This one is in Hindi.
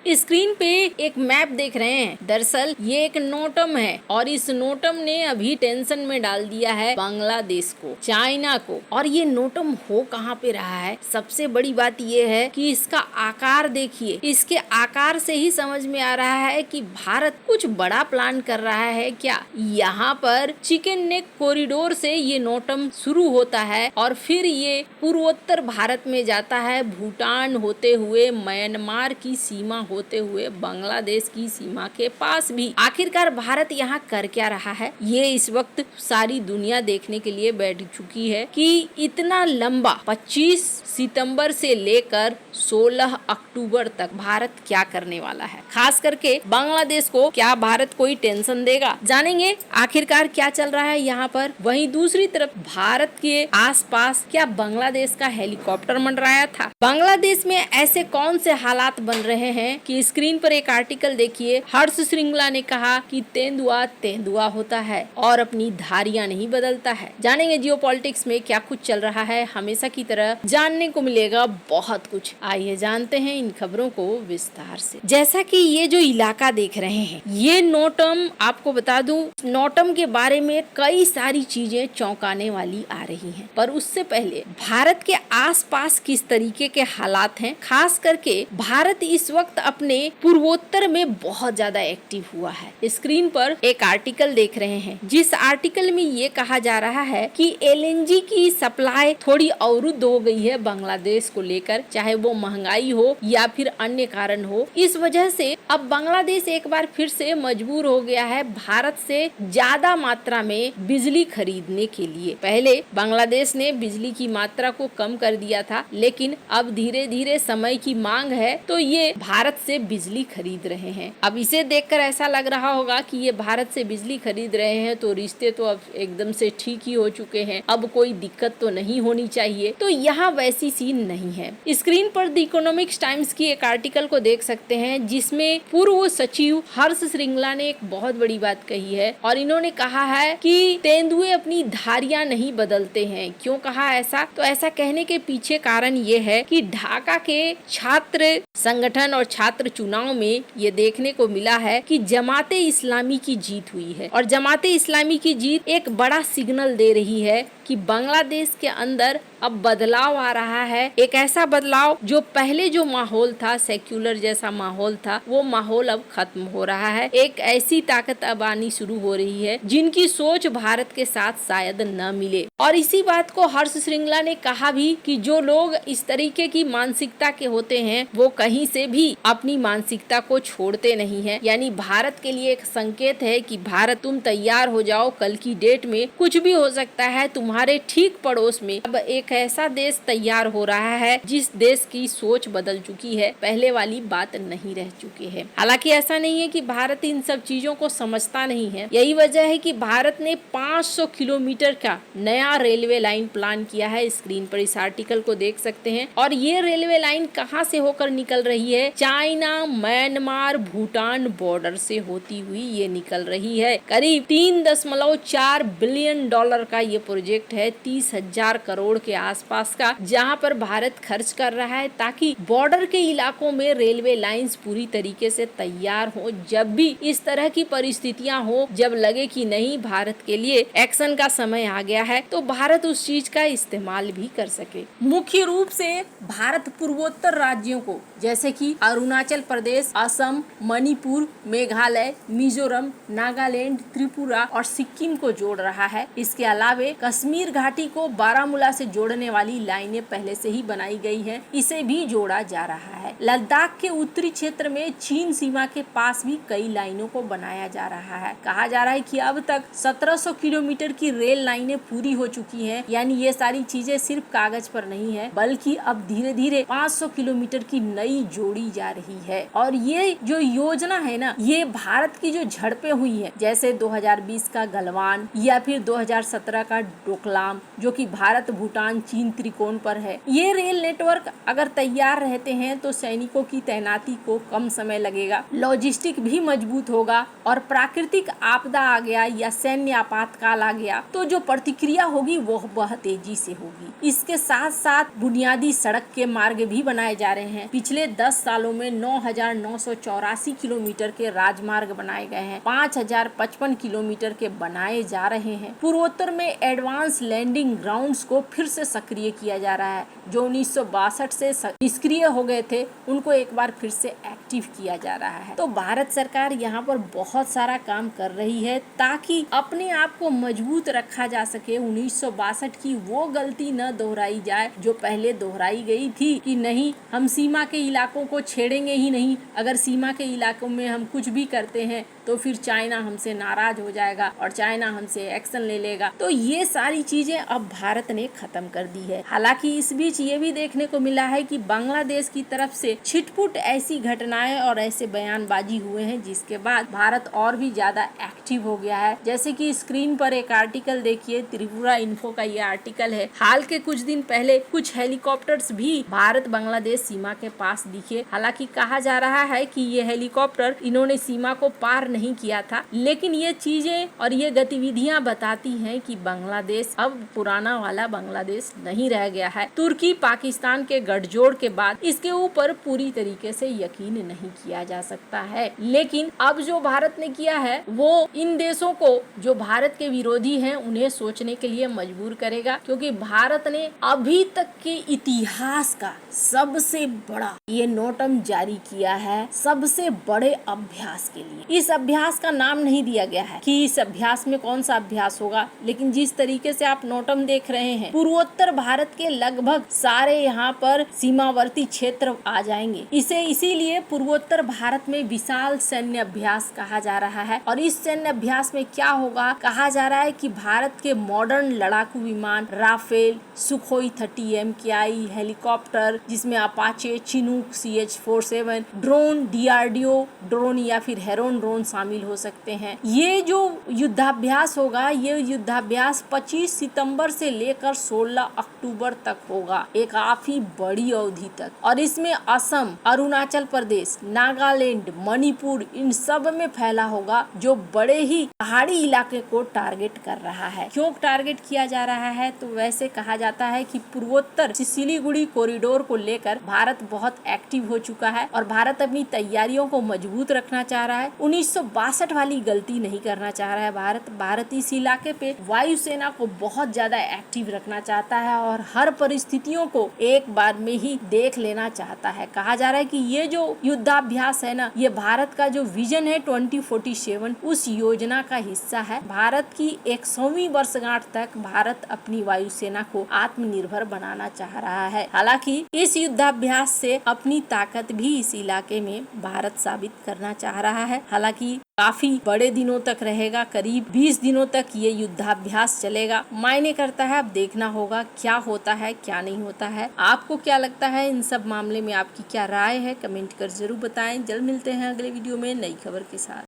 स्क्रीन पे एक मैप देख रहे हैं। दरअसल ये एक नोटम है और इस नोटम ने अभी टेंशन में डाल दिया है बांग्लादेश को, चाइना को। और ये नोटम हो कहाँ पे रहा है, सबसे बड़ी बात ये है कि इसका आकार देखिए। इसके आकार से ही समझ में आ रहा है कि भारत कुछ बड़ा प्लान कर रहा है क्या। यहाँ पर चिकन नेक कॉरिडोर से ये नोटम शुरू होता है और फिर ये पूर्वोत्तर भारत में जाता है, भूटान होते हुए म्यांमार की सीमा होते हुए बांग्लादेश की सीमा के पास भी। आखिरकार भारत यहाँ कर क्या रहा है, ये इस वक्त सारी दुनिया देखने के लिए बैठ चुकी है कि इतना लंबा 25 सितंबर से लेकर 16 अक्टूबर तक भारत क्या करने वाला है। खास करके बांग्लादेश को क्या भारत कोई टेंशन देगा, जानेंगे आखिरकार क्या चल रहा है यहाँ पर। वहीं दूसरी तरफ भारत के आसपास क्या बांग्लादेश का हेलीकॉप्टर मंडराया था। बांग्लादेश में ऐसे कौन से हालात बन रहे हैं कि स्क्रीन पर एक आर्टिकल देखिए। हर्ष श्रृंगला ने कहा कि तेंदुआ तेंदुआ होता है और अपनी धारियां नहीं बदलता है। जानेंगे जियोपॉलिटिक्स में क्या कुछ चल रहा है। हमेशा की तरह जानने को मिलेगा बहुत कुछ। आइए जानते हैं इन खबरों को विस्तार से। जैसा कि ये जो इलाका देख रहे हैं, ये नोटम, आपको बता दूं नोटम के बारे में कई सारी चीजें चौंकाने वाली आ रही हैं। पर उससे पहले भारत के आसपास किस तरीके के हालात हैं। खास करके भारत इस वक्त अपने पूर्वोत्तर में बहुत ज्यादा एक्टिव हुआ है। स्क्रीन पर एक आर्टिकल देख रहे हैं, जिस आर्टिकल में ये कहा जा रहा है कि एलएनजी की सप्लाई थोड़ी अवरुद्ध हो गई है बांग्लादेश को लेकर, चाहे वो महंगाई हो या फिर अन्य कारण हो। इस वजह से अब बांग्लादेश एक बार फिर से मजबूर हो गया है भारत से ज्यादा मात्रा में बिजली खरीदने के लिए। पहले बांग्लादेश ने बिजली की मात्रा को कम कर दिया था, लेकिन अब धीरे धीरे समय की मांग है तो ये भारत से बिजली खरीद रहे हैं। अब इसे देखकर ऐसा लग रहा होगा कि ये भारत से बिजली खरीद रहे हैं तो रिश्ते तो अब एकदम से ठीक ही हो चुके हैं, अब कोई दिक्कत तो नहीं होनी चाहिए। तो यहाँ वैसी सीन नहीं है। स्क्रीन पर द इकोनॉमिक्स टाइम्स की एक आर्टिकल को देख सकते हैं, जिसमें पूर्व सचिव हर्ष श्रृंगला ने एक बहुत बड़ी बात कही है और इन्होंने कहा है कि तेंदुए अपनी धारियां नहीं बदलते हैं। क्यों कहा ऐसा, तो ऐसा कहने के पीछे कारण ये है कि ढाका के छात्र संगठन और छात्र चुनाव में ये देखने को मिला है कि जमाते इस्लामी की जीत हुई है और जमाते इस्लामी की जीत एक बड़ा सिग्नल दे रही है कि बांग्लादेश के अंदर अब बदलाव आ रहा है। एक ऐसा बदलाव जो पहले जो माहौल था, सेक्युलर जैसा माहौल था, वो माहौल अब खत्म हो रहा है। एक ऐसी ताकत अब आनी शुरू हो रही है जिनकी सोच भारत के साथ शायद न मिले। और इसी बात को हर्ष श्रृंगला ने कहा भी कि जो लोग इस तरीके की मानसिकता के होते हैं वो कहीं से भी अपनी मानसिकता को छोड़ते नहीं है। यानी भारत के लिए एक संकेत है कि भारत तुम तैयार हो जाओ, कल की डेट में कुछ भी हो सकता है। तुम्हारे ठीक पड़ोस में अब एक ऐसा देश तैयार हो रहा है जिस देश की सोच बदल चुकी है, पहले वाली बात नहीं रह चुकी है। हालांकि ऐसा नहीं है कि भारत इन सब चीजों को समझता नहीं है। यही वजह है कि भारत ने 500 किलोमीटर का नया रेलवे लाइन प्लान किया है। स्क्रीन पर इस आर्टिकल को देख सकते हैं। और ये रेलवे लाइन कहां से होकर निकल रही है, चाइना, म्यांमार, भूटान बॉर्डर से होती हुई ये निकल रही है। करीब 3.4 बिलियन डॉलर का ये प्रोजेक्ट है, 30,000 करोड़ के आसपास का, जहां पर भारत खर्च कर रहा है ताकि बॉर्डर के इलाकों में रेलवे लाइंस पूरी तरीके से तैयार हो। जब भी इस तरह की परिस्थितियां हो, जब लगे कि नहीं भारत के लिए एक्शन का समय आ गया है, तो भारत उस चीज का इस्तेमाल भी कर सके। मुख्य रूप से भारत पूर्वोत्तर राज्यों को, जैसे कि अरुणाचल प्रदेश, असम, मणिपुर, मेघालय, मिजोरम, नागालैंड, त्रिपुरा और सिक्किम को जोड़ रहा है। इसके अलावे कश्मीर घाटी को बारामूला से जोड़ने वाली लाइनें पहले से ही बनाई गई हैं, इसे भी जोड़ा जा रहा है। लद्दाख के उत्तरी क्षेत्र में चीन सीमा के पास भी कई लाइनों को बनाया जा रहा है। कहा जा रहा है कि अब तक 1700 किलोमीटर की रेल लाइनें पूरी हो चुकी हैं। यानी ये सारी चीजें सिर्फ कागज पर नहीं है, बल्कि अब धीरे धीरे 500 किलोमीटर की नई जोड़ी जा रही है। और ये जो योजना है ना, ये भारत की जो झड़पें हुई है, जैसे 2020 का गलवान या फिर 2017 का डोकलाम, जो कि भारत, भूटान, चीन त्रिकोण पर है, ये रेल नेटवर्क अगर तैयार रहते हैं तो सैनिकों की तैनाती को कम समय लगेगा, लॉजिस्टिक भी मजबूत होगा और प्राकृतिक आपदा आ गया या सैन्य आपातकाल आ गया तो जो प्रतिक्रिया होगी वो बहुत तेजी से होगी। इसके साथ साथ बुनियादी सड़क के मार्ग भी बनाए जा रहे हैं। पिछले 10 सालों में 9,984 किलोमीटर के राजमार्ग बनाए गए हैं, 5,055 किलोमीटर के बनाए जा रहे हैं। पूर्वोत्तर में एडवांस लैंडिंग ग्राउंड्स को फिर से सक्रिय किया जा रहा है। जो 1962 से निष्क्रिय हो गए थे उनको एक बार फिर से एक्टिव किया जा रहा है। तो भारत सरकार यहाँ पर बहुत सारा काम कर रही है ताकि अपने आप को मजबूत रखा जा सके। 1962 की वो गलती न दोहराई जाए जो पहले दोहराई गई थी कि नहीं, हम सीमा के इलाकों को छेड़ेंगे ही नहीं, अगर सीमा के इलाकों में हम कुछ भी करते हैं तो फिर चाइना हमसे नाराज हो जाएगा और चाइना हमसे एक्शन ले लेगा। तो ये सारी चीजें अब भारत ने खत्म कर दी है। हालांकि इस बीच ये भी देखने को मिला है कि बांग्लादेश की तरफ से छिटपुट ऐसी घटनाएं और ऐसे बयानबाजी हुए हैं जिसके बाद भारत और भी ज्यादा एक्टिव हो गया है। जैसे कि स्क्रीन पर एक आर्टिकल देखिए, त्रिपुरा इन्फो का ये आर्टिकल है। हाल के कुछ दिन पहले कुछ हेलीकॉप्टर्स भी भारत बांग्लादेश सीमा के पास दिखे। हालांकि कहा जा रहा है कि ये हेलीकॉप्टर इन्होंने सीमा को पार नहीं किया था, लेकिन ये चीजें और ये गतिविधियां बताती हैं कि बांग्लादेश अब पुराना वाला बांग्लादेश नहीं रह गया है। तुर्की पाकिस्तान के गठजोड़ के बाद इसके ऊपर पूरी तरीके से यकीन नहीं किया जा सकता है। लेकिन अब जो भारत ने किया है वो इन देशों को जो भारत के विरोधी हैं उन्हें सोचने के लिए मजबूर करेगा, क्योंकि भारत ने अभी तक के इतिहास का सबसे बड़ा ये नोटम जारी किया है, सबसे बड़े अभ्यास के लिए। इस अभ्यास का नाम नहीं दिया गया है कि इस अभ्यास में कौन सा अभ्यास होगा, लेकिन जिस तरीके से आप नोटम देख रहे हैं, पूर्वोत्तर भारत के लगभग सारे यहाँ पर सीमावर्ती क्षेत्र आ जाएंगे। इसे इसीलिए पूर्वोत्तर भारत में विशाल सैन्य अभ्यास कहा जा रहा है। और इस सैन्य अभ्यास में क्या होगा, कहा जा रहा है कि भारत के मॉडर्न लड़ाकू विमान राफेल, सुखोई 30 MKI हेलीकॉप्टर जिसमें Apache, Chinook CH-47, drone, DRDO drone या फिर हेरोन ड्रोन शामिल हो सकते हैं। ये जो युद्धाभ्यास होगा, ये युद्धाभ्यास 25 सितंबर से लेकर 16 अक्टूबर तक होगा, एक काफी बड़ी अवधि तक। और इसमें असम, अरुणाचल प्रदेश, नागालैंड, मणिपुर इन सब में फैला होगा, जो बड़े ही पहाड़ी इलाके को टारगेट कर रहा है। क्यों टारगेट किया जा रहा है, तो वैसे कहा जाता है कि पूर्वोत्तर सिलीगुड़ी कॉरिडोर को लेकर भारत बहुत एक्टिव हो चुका है और भारत अपनी तैयारियों को मजबूत रखना चाह रहा है। 1962 वाली गलती नहीं करना चाह रहा है भारत इस इलाके पे वायुसेना को बहुत ज्यादा एक्टिव रखना चाहता है और हर परिस्थितियों को एक बार में ही देख लेना चाहता है। कहा जा रहा है कि ये जो युद्धाभ्यास है ना, ये भारत का जो विजन है 2047 उस योजना का हिस्सा है। भारत की 100वीं वर्षगांठ तक भारत अपनी वायुसेना को आत्मनिर्भर बनाना चाह रहा है। हालांकि इस युद्धाभ्यास से अपनी ताकत भी इस इलाके में भारत साबित करना चाह रहा है। हालांकि काफी बड़े दिनों तक रहेगा, करीब 20 दिनों तक ये युद्धाभ्यास चलेगा। मायने करता है, अब देखना होगा क्या होता है क्या नहीं होता है। आपको क्या लगता है इन सब मामले में, आपकी क्या राय है, कमेंट कर जरूर बताएं। जल्द मिलते हैं अगले वीडियो में नई खबर के साथ।